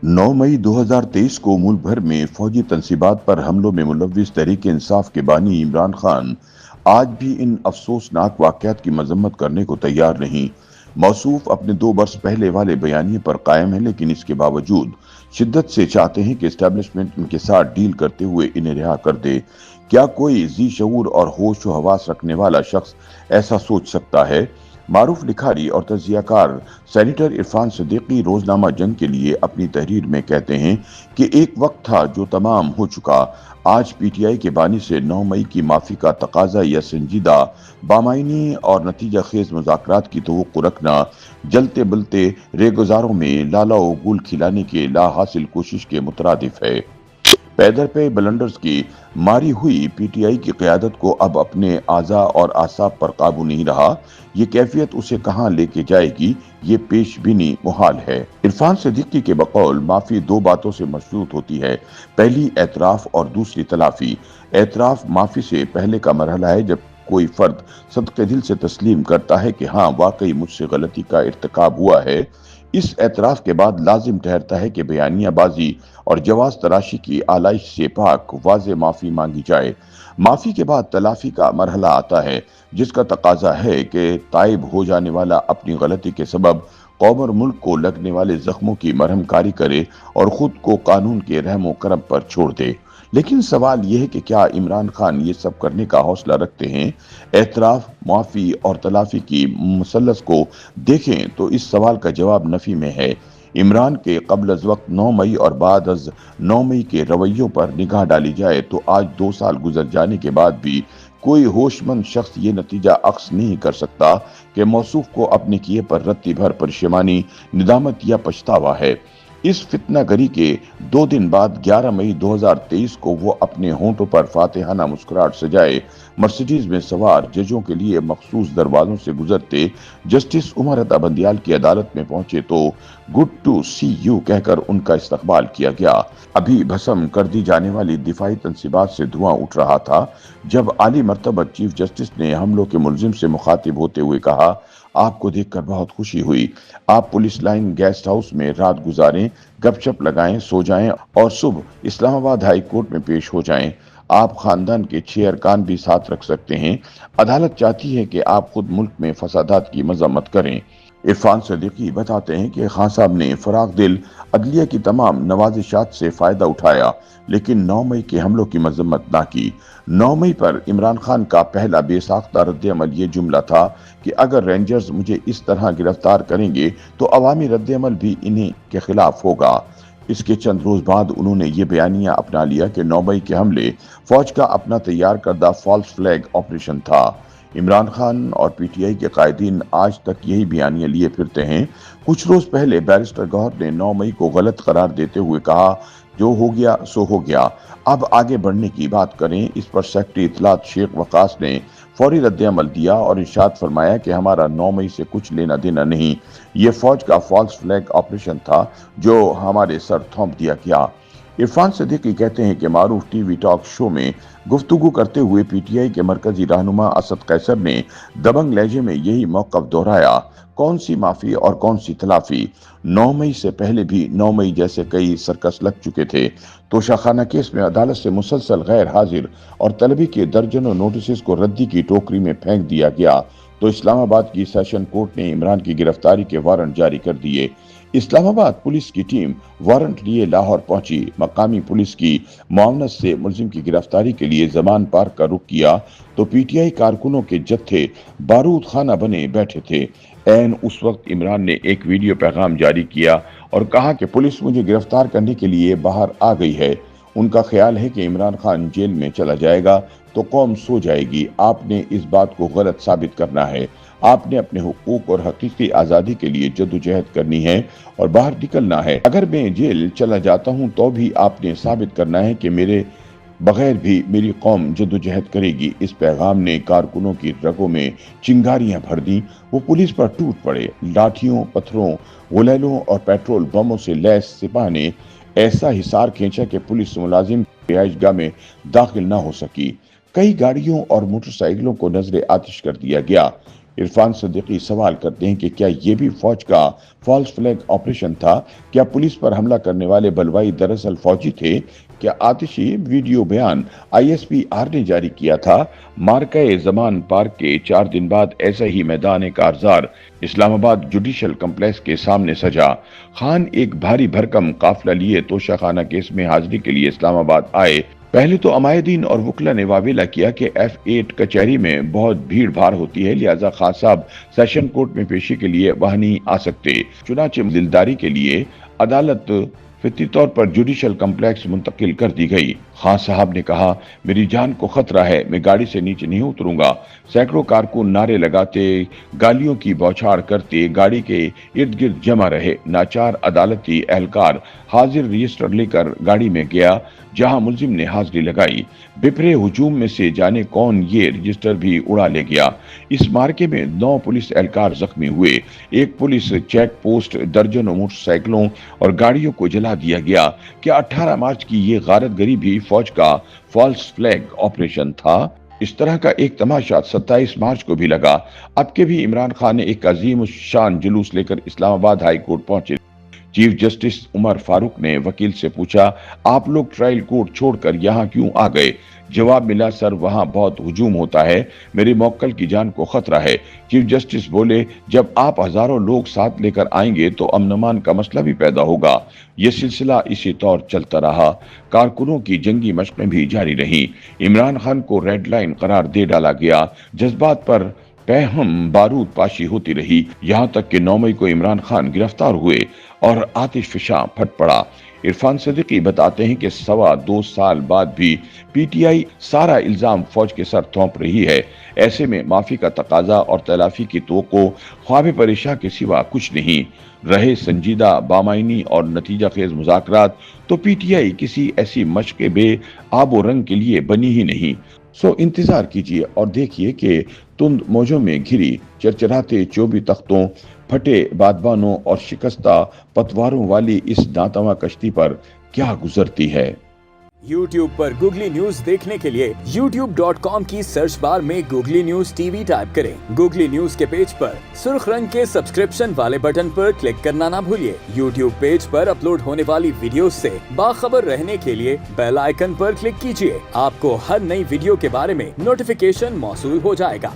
9 मई 2023 को मुल्क भर में फौजी तंसीबात पर हमलों में मुलव्विस तहरीक इंसाफ के बानी इमरान खान आज भी इन अफसोसनाक वाक़यात की मजम्मत करने को तैयार नहीं। मौसूफ अपने 2 बरस पहले वाले बयानिए पर कायम है, लेकिन इसके बावजूद शिद्दत से चाहते हैं कि एस्टेब्लिशमेंट इनके साथ डील करते हुए इन्हें रिहा कर दे। क्या कोई जी शऊर और होश व हवास रखने वाला शख्स ऐसा सोच सकता है? मारूफ लिखारी और तजियाकार सेनेटर इरफान सिद्दीकी रोजनामा जंग के लिए अपनी तहरीर में कहते हैं कि एक वक्त था जो तमाम हो चुका। आज पीटीआई के बानी से 9 मई की माफी का तकाजा या संजीदा बामायनी और नतीजा खेज मुज़ाकरात की तवक्को रखना जलते बलते रेगुजारों में लाला व गुल खिलाने के ला हासिल कोशिश के मुतरादिफ है। पैदर पे बलंडर्स की मारी हुई पीटीआई की क़यादत को अब अपने आज़ा और आसाब पर काबू नहीं रहा। ये कैफियत उसे कहां लेके जाएगी, ये पेश बीनी मुहाल है। इरफान सिद्दीकी के बकौल माफी 2 बातों से मशरूत होती है। पहली एतराफ और दूसरी तलाफी। एतराफ माफी से पहले का मरहला है जब कोई फर्द सदके दिल से तस्लीम करता है कि हाँ, वाकई मुझसे गलती का इर्तिकाब हुआ है। इस एतराफ के बाद लाजिम ठहरता है कि बयानियाबाजी और जवाज तराशी की आलाइश से पाक वाज़े माफी मांगी जाए। माफी के बाद तलाफी का मरहला आता है, जिसका तकाजा है कि ताइब हो जाने वाला अपनी गलती के सबब कौम और मुल्क को लगने वाले जख्मों की मरहमकारी करे और खुद को कानून के रहमो करम पर छोड़ दे। लेकिन सवाल यह है कि क्या इमरान खान ये सब करने का हौसला रखते हैं? एतराफ, माफी और तलाफी की मुसल्लस को देखें तो इस सवाल का जवाब नफी में है। इमरान के कबल अज वक्त 9 मई और बाद अज 9 मई के रवैयों पर निगाह डाली जाए तो आज 2 साल गुजर जाने के बाद भी कोई होशमंद शख्स ये नतीजा अक्स नहीं कर सकता कि मौसूफ को अपने किए पर रत्ती भर परेशानी, निदामत या पछतावा है। इस फितनागरी के 2 दिन बाद 11 मई 2023 को वो अपने होंठों पर फातिहाना मुस्कुराहट सजाए मर्सिडीज में सवार जजों के लिए मखसूस दरवाजों से गुजरते जस्टिस उमर अता बंदियाल की अदालत में पहुंचे तो गुड टू सी यू कहकर उनका इस्तकबाल किया गया। अभी भस्म कर दी जाने वाली दिफाई तंसीबात से धुआं उठ रहा था जब आली मर्तबा चीफ जस्टिस ने हमलों के मुलजिम से मुखातिब होते हुए कहा, आपको देखकर बहुत खुशी हुई। आप पुलिस लाइन गेस्ट हाउस में रात गुजारें, गपशप लगाएं, सो जाएं और सुबह इस्लामाबाद हाई कोर्ट में पेश हो जाएं। आप खानदान के 6 अरकान भी साथ रख सकते हैं। अदालत चाहती है कि आप खुद मुल्क में फसादात की मजम्मत करें। इरफान सिद्दीकी बताते हैं कि खान साहब ने फराग दिल अदलिया की तमाम नवाजिशात से फायदा उठाया, लेकिन 9 मई के हमलों की मजम्मत ना की। 9 मई पर इमरान खान का पहला बेसाख्ता रद्द-ए-अमल ये जुमला था कि अगर रेंजर्स मुझे इस तरह गिरफ्तार करेंगे तो अवामी रद्द-ए-अमल भी इन्हीं के खिलाफ होगा। इसके चंद रोज बाद उन्होंने ये बयानिया अपना लिया कि 9 मई के हमले फौज का अपना तैयार करदा फॉल्स फ्लैग ऑपरेशन था। इमरान खान और पीटीआई के कायदीन आज तक यही बयानियां लिए फिरते हैं। कुछ रोज पहले बैरिस्टर गौहर ने 9 मई को गलत करार देते हुए कहा, जो हो गया सो हो गया, अब आगे बढ़ने की बात करें। इस पर सेक्रेटरी इत्तलात शेख वकास ने फौरी रद्द-ए-अमल दिया और इरशाद फरमाया कि हमारा 9 मई से कुछ लेना देना नहीं, ये फौज का फॉल्स फ्लैग ऑपरेशन था जो हमारे सर थोप दिया गया। इरफान सिद्दीकी कहते हैं कि मारूफ टीवी टॉक शो में गुफ्तगू करते हुए पीटीआई के मरकजी रहनुमा असद कैसर ने दबंग लहजे में यही मौक़िफ़ दोहराया। कौन सी माफी और कौन सी तलाफी? 9 मई से पहले भी 9 मई जैसे कई सर्कस लग चुके थे। तोशाखाना केस में अदालत से मुसलसल गैर हाजिर और तलबी के दर्जनों नोटिस को रद्दी की टोकरी में फेंक दिया गया तो इस्लामाबाद की सेशन कोर्ट ने इमरान की गिरफ्तारी के वारंट जारी कर दिए। इस्लामाबाद पुलिस की टीम वारंट लिए लाहौर पहुंची। मकामी पुलिस की मुआवनत से मुलजिम की गिरफ्तारी के लिए जमान पार्क का रुख किया तो पीटीआई कारकुनों के जत्थे बारूद खाना बने बैठे थे। ऐन उस वक्त इमरान ने एक वीडियो पैगाम जारी किया और कहा कि पुलिस मुझे गिरफ्तार करने के लिए बाहर आ गई है। उनका ख्याल है कि इमरान खान जेल में चला जाएगा तो कौम सो जाएगी। आपने इस बात को गलत साबित करना है। आपने अपने हुकूक और हकीकी आज़ादी के लिए जद्दोजहद करनी है और बाहर निकलना है। अगर मैं जेल चला जाता हूं तो भी आपने साबित करना है कि मेरे बगैर भी मेरी कौम जद्दोजहद करेगी। इस पैगाम ने कारकुनों की रगों में चिंगारियां भर दी। वो पुलिस पर टूट पड़े। लाठियों, पत्थरों, गुलेलों और पेट्रोल बमों से लैस सिपाह ने ऐसा हिसार खींचा कि पुलिस मुलाजिम रिहाइशगाह में दाखिल न हो सकी। कई गाड़ियों और मोटरसाइकिलों को नजर आतिश कर दिया गया। इरफान सिद्दीकी सवाल करते हैं कि क्या ये भी फौज का फॉल्स फ्लैग ऑपरेशन था? क्या पुलिस पर हमला करने वाले बलवाई दरअसल फौजी थे? क्या आतिशी वीडियो बयान ISPR ने जारी किया था? मार्का जमान पार्क के 4 दिन बाद ऐसा ही मैदान कारजार इस्लामाबाद जुडिशल कम्प्लेक्स के सामने सजा। खान एक भारी भरकम काफिला लिए तोशाखाना केस में हाजिरी के लिए इस्लामाबाद आए। पहले तो अमायदीन और वकला ने वावेला किया कि F8 कचहरी में बहुत भीड़ भाड़ होती है, लिहाजा खान साहब सेशन कोर्ट में पेशी के लिए वहां नहीं आ सकते। चुनाचे दिलदारी के लिए अदालत फितरी तौर पर जुडिशल कम्प्लेक्स मुंतकिल कर दी गई। खान साहब ने कहा, मेरी जान को खतरा है, मैं गाड़ी से नीचे नहीं उतरूंगा। सैकड़ों कारकुन नारे लगाते, गालियों की बौछार करते गाड़ी के इर्द गिर्द जमा रहे। नाचार अदालती एहलकार हाजिर रजिस्टर लेकर गाड़ी में गया जहां मुल्जिम ने हाजिरी लगाई। बिफरे हुजूम में से जाने कौन ये रजिस्टर भी उड़ा ले गया। इस मार्के में 9 पुलिस एहलकार जख्मी हुए। एक पुलिस चेक पोस्ट, दर्जनों मोटरसाइकिलों और गाड़ियों को जला दिया गया। क्या 18 मार्च की ये गारतगरी भी फौज का फॉल्स फ्लैग ऑपरेशन था? इस तरह का एक तमाशा 27 मार्च को भी लगा। अब के भी इमरान खान ने एक अजीम शान जुलूस लेकर इस्लामाबाद हाई कोर्ट पहुंचे। चीफ जस्टिस उमर फारूक ने वकील से पूछा, आप लोग ट्रायल कोर्ट छोड़कर यहाँ क्यों आ गए? जवाब मिला, सर वहाँ बहुत हुजूम होता है, मेरे मौक्कल की जान को खतरा है। चीफ जस्टिस बोले, जब आप हजारों लोग साथ लेकर आएंगे तो अमन अमान का मसला भी पैदा होगा। ये सिलसिला इसी तौर चलता रहा। कारकुनों की जंगी मशकें भी जारी रहीं। इमरान खान को रेड लाइन करार दे डाला गया। जज्बात पर पैहम बारूद पाशी होती रही, यहाँ तक कि 9 मई को इमरान खान गिरफ्तार हुए और आतिशफिशां फट पड़ा। इरफान सिद्दीकी बताते हैं कि 2.25 साल बाद भी PTI सारा इल्जाम फौज के सर थोप रही है। ऐसे में माफी का तकाजा और तलाफी की तवक्को ख्वाब परेशान के सिवा कुछ नहीं। रहे संजीदा, बामायनी और नतीजा खेज मुज़ाकरात तो PTI किसी ऐसी मशक़ बे आबो रंग के लिए बनी ही नहीं। सो इंतजार कीजिए और देखिए कि तुंद मौजों में घिरी चरचराते चौबी तख्तों, फटे बादबानों और शिकस्ता पतवारों वाली इस दांतवा कश्ती पर क्या गुजरती है। YouTube पर गूगली न्यूज देखने के लिए youtube.com की सर्च बार में गूगली न्यूज TV टाइप करें। गूगली न्यूज के पेज पर सुर्ख रंग के सब्सक्रिप्शन वाले बटन पर क्लिक करना ना भूलिए। YouTube पेज पर अपलोड होने वाली वीडियोस से बाखबर रहने के लिए बेल आइकन पर क्लिक कीजिए। आपको हर नई वीडियो के बारे में नोटिफिकेशन मौसूल हो जाएगा।